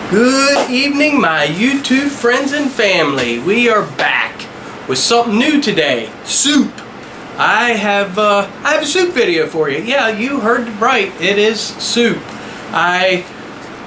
Good evening, my YouTube friends and family. We are back with something new today. Soup. I have a soup video for you. Yeah, you heard right. It is soup. I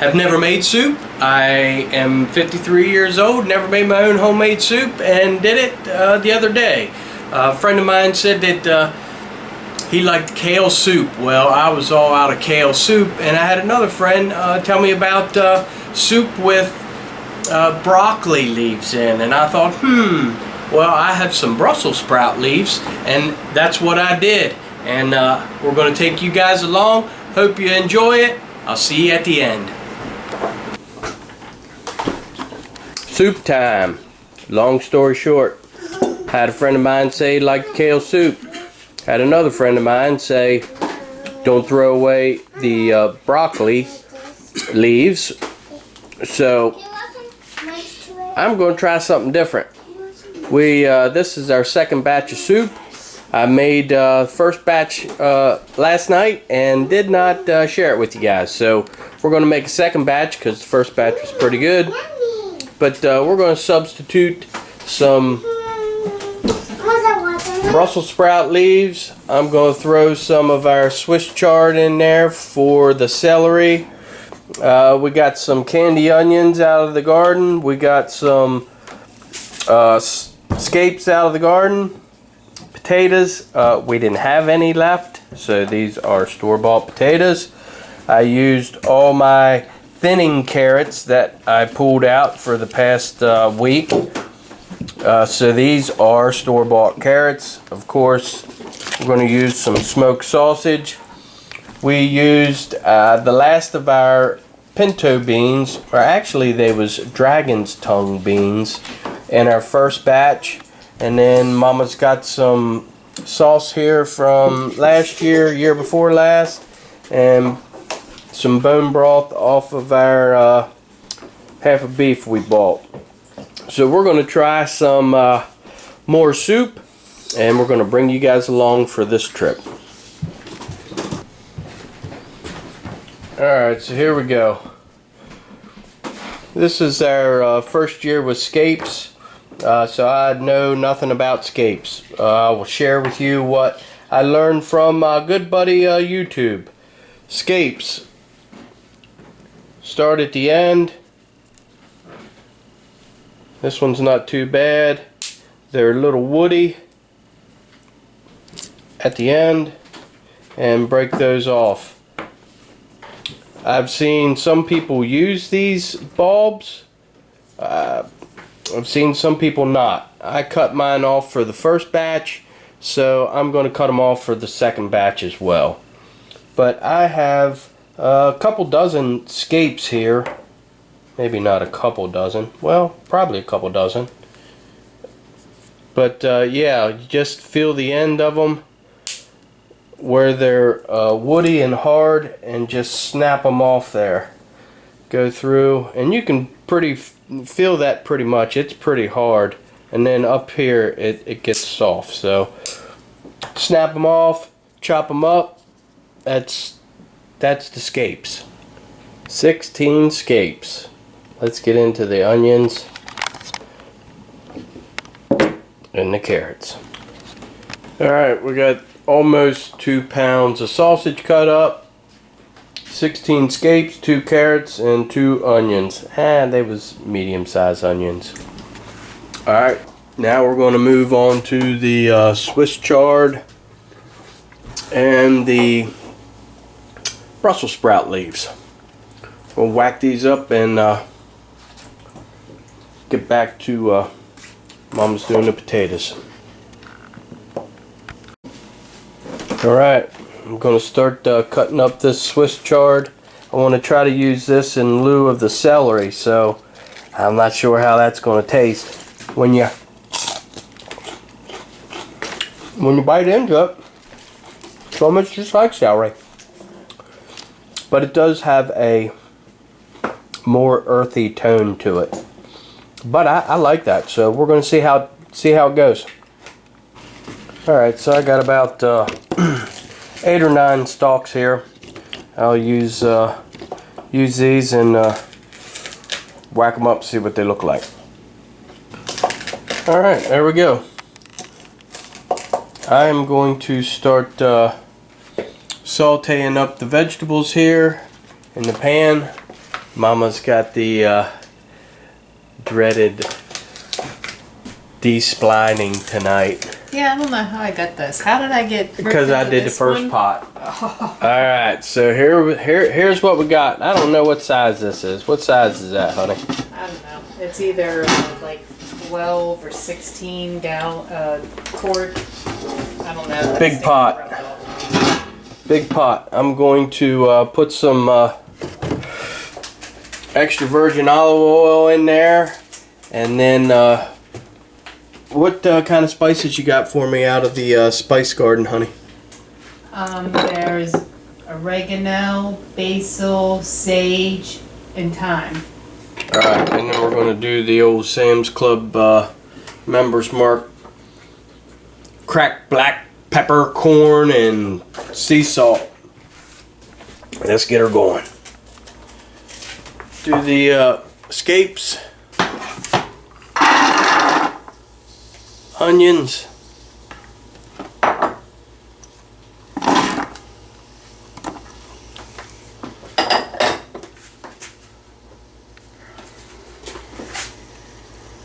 have never made soup. I am 53 years old, never made my own homemade soup, and did it the other day. A friend of mine said that he liked kale soup. Well, I was all out of kale soup, and I had another friend tell me about soup with broccoli leaves in, and I thought, well, I have some Brussels sprout leaves, and that's what I did. And we're going to take you guys along. Hope you enjoy it. I'll see you at the end. Soup time. Long story short, had a friend of mine say he liked kale soup. Had another friend of mine say, don't throw away the broccoli leaves. So I'm going to try something different. This is our second batch of soup. I made first batch last night and did not share it with you guys. So we're going to make a second batch because the first batch was pretty good. But we're going to substitute some Brussels sprout leaves. I'm going to throw some of our Swiss chard in there for the celery. We got some candy onions out of the garden. We got some scapes out of the garden. Potatoes. We didn't have any left, so these are store-bought potatoes. I used all my thinning carrots that I pulled out for the past week. So these are store-bought carrots. Of course, we're going to use some smoked sausage. We used the last of our pinto beans, or actually they was dragon's tongue beans in our first batch. And then Mama's got some sauce here from last year before last, and some bone broth off of our half of beef we bought. So we're going to try some more soup, and we're going to bring you guys along for this trip. Alright, so here we go. This is our first year with scapes, so I know nothing about scapes. I will share with you what I learned from my good buddy YouTube. Scapes start at the end. This one's not too bad. They're a little woody at the end, and break those off. I've seen some people use these bulbs. I've seen some people not. I cut mine off for the first batch, so I'm going to cut them off for the second batch as well. But I have a couple dozen scapes here. Maybe not a couple dozen. Well, probably a couple dozen. But yeah, you just feel the end of them where they're woody and hard, and just snap them off there. Go through, and you can feel that pretty much. It's pretty hard, and then up here it gets soft. So snap them off, chop them up. That's the scapes. 16 scapes. Let's get into the onions and the carrots. Alright, we got almost 2 pounds of sausage cut up, 16 scapes, 2 carrots, and 2 onions. They was medium-sized onions. Alright, now we're going to move on to the Swiss chard and the Brussels sprout leaves. We'll whack these up and get back to Mom's doing the potatoes. Alright, I'm going to start cutting up this Swiss chard. I want to try to use this in lieu of the celery, so I'm not sure how that's going to taste. When you bite into it, it's almost just like celery. But it does have a more earthy tone to it. But I like that, so we're going to see how it goes. Alright, so I got about 8 or 9 stalks here. I'll use these in whack them up, see what they look like. All right, there we go. I am going to start sauteing up the vegetables here in the pan. Mama's got the dreaded desplining tonight. Yeah, I don't know how I got this. How did I get? Because I did the first one? pot. Oh. All right, so here's what we got. I don't know what size this is. What size is that, honey? I don't know. It's either like 12 or 16 quart. I don't know. Big pot. Big pot. I'm going to put some extra virgin olive oil in there, and then what kind of spices you got for me out of the spice garden, honey? There's oregano, basil, sage, and thyme. Alright, and then we're going to do the old Sam's Club members mark. Cracked black pepper, corn, and sea salt. Let's get her going. Do the scapes. Onions.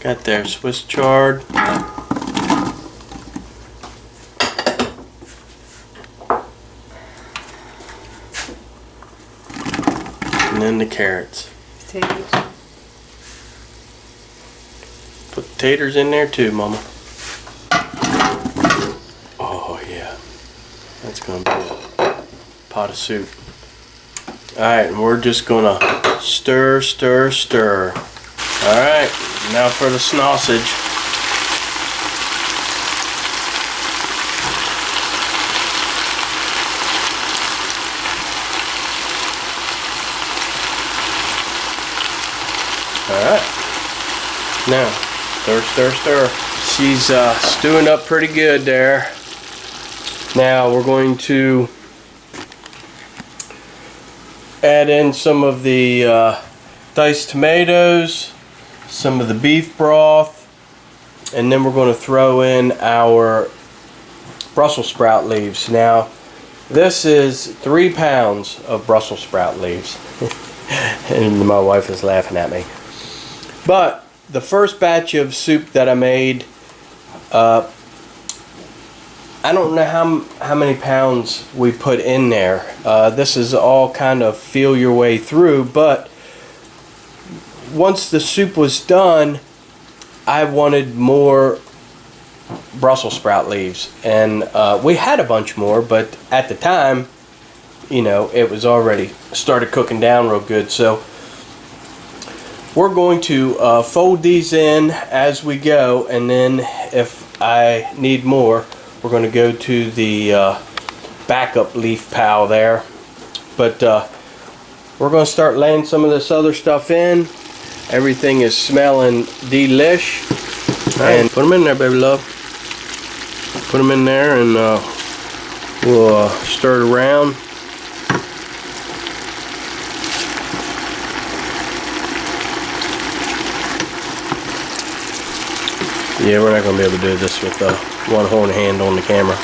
Got their Swiss chard. And then the carrots. Potatoes. Put the taters in there too, Mama. Oh yeah, that's gonna be a pot of soup. Alright, and we're just gonna stir, stir, stir. Alright, now for the sausage. Alright, now stir, stir, stir. She's stewing up pretty good there. Now we're going to add in some of the diced tomatoes, some of the beef broth, and then we're going to throw in our Brussels sprout leaves. Now this is 3 pounds of Brussels sprout leaves. And my wife is laughing at me. But the first batch of soup that I made, I don't know how many pounds we put in there. This is all kind of feel your way through, but once the soup was done, I wanted more Brussels sprout leaves, and we had a bunch more, but at the time, you know, it was already started cooking down real good. So we're going to fold these in as we go, and then if I need more, we're going to go to the backup leaf pile there. But we're going to start laying some of this other stuff in. Everything is smelling delish. And put them in there, baby love. Put them in there, and we'll stir it around. Yeah, we're not going to be able to do this with one horn hand on the camera.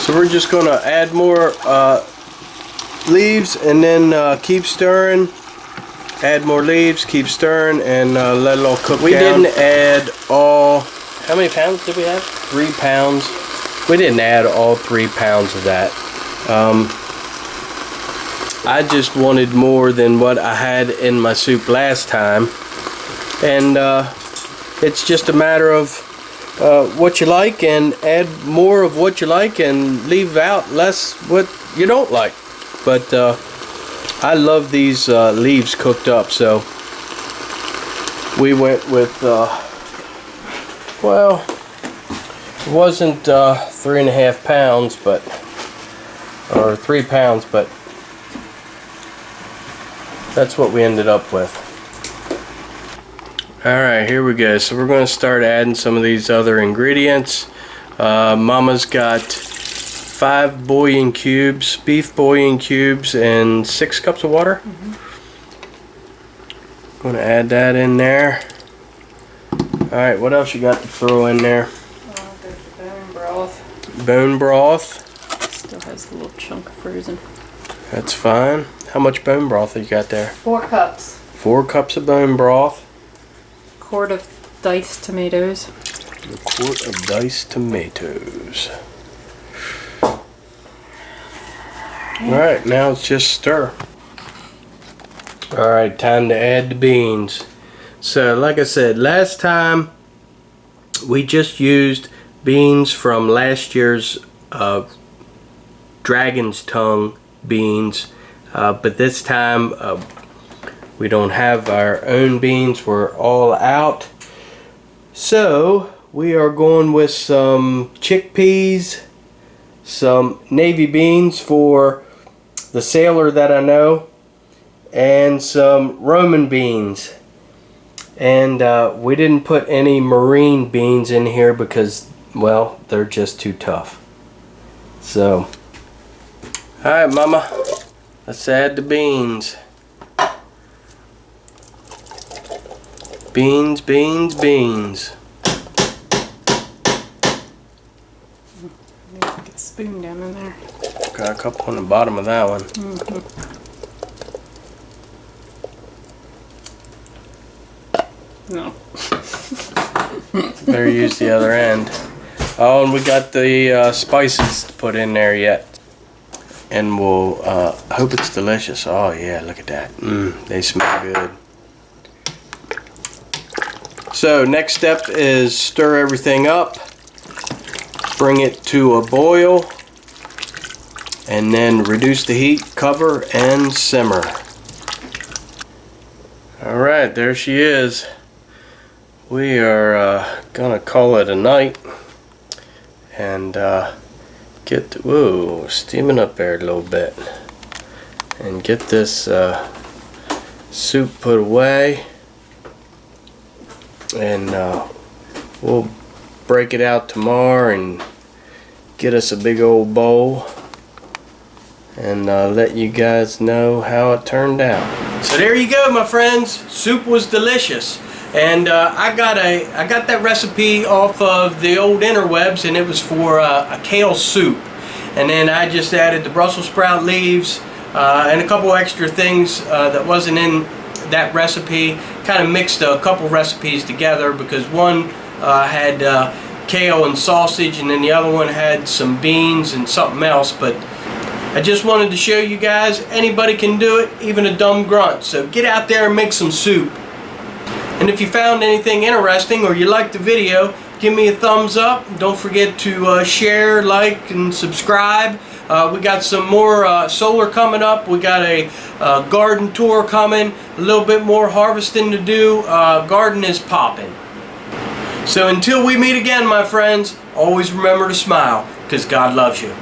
So we're just going to add more leaves, and then keep stirring. Add more leaves, keep stirring, and let it all cook down. We didn't add all... How many pounds did we have? 3 pounds. We didn't add all 3 pounds of that. I just wanted more than what I had in my soup last time, and it's just a matter of what you like, and add more of what you like and leave out less what you don't like. But I love these leaves cooked up, so we went with well, it wasn't 3.5 pounds, but or 3 pounds, but that's what we ended up with. Alright, here we go. So we're going to start adding some of these other ingredients. Mama's got 5 bouillon cubes, beef bouillon cubes, and 6 cups of water. Gonna add that in there. Alright, what else you got to throw in there? There's bone broth. Bone broth. Still has a little chunk frozen. That's fine. How much bone broth have you got there? 4 cups. 4 cups of bone broth. Quart of diced tomatoes. A quart of diced tomatoes. Alright, now it's just stir. Alright, time to add the beans. So, like I said, last time we just used beans from last year's dragon's tongue beans, but this time we don't have our own beans. We're all out. So we are going with some chickpeas, some navy beans for the sailor that I know, and some Roman beans. And we didn't put any marine beans in here because, well, they're just too tough. So, alright, mama, let's add the beans. Beans, beans, beans. Get a spoon down in there. Got a couple on the bottom of that one. No. Better use the other end. Oh, and we got the spices to put in there yet. And we'll hope it's delicious. Oh yeah, look at that. They smell good. So next step is stir everything up. Bring it to a boil. And then reduce the heat, cover, and simmer. Alright, there she is. We are gonna call it a night and get the, whoa, steaming up there a little bit, and get this soup put away, and we'll break it out tomorrow and get us a big old bowl and let you guys know how it turned out. So there you go, my friends. Soup was delicious. And I got that recipe off of the old interwebs, and it was for a kale soup. And then I just added the Brussels sprout leaves and a couple extra things that wasn't in that recipe. Kind of mixed a couple recipes together because one had kale and sausage, and then the other one had some beans and something else. But I just wanted to show you guys anybody can do it, even a dumb grunt. So get out there and make some soup. And if you found anything interesting or you liked the video, give me a thumbs up. Don't forget to share, like, and subscribe. We got some more solar coming up. We got a garden tour coming. A little bit more harvesting to do. Garden is popping. So until we meet again, my friends, always remember to smile, because God loves you.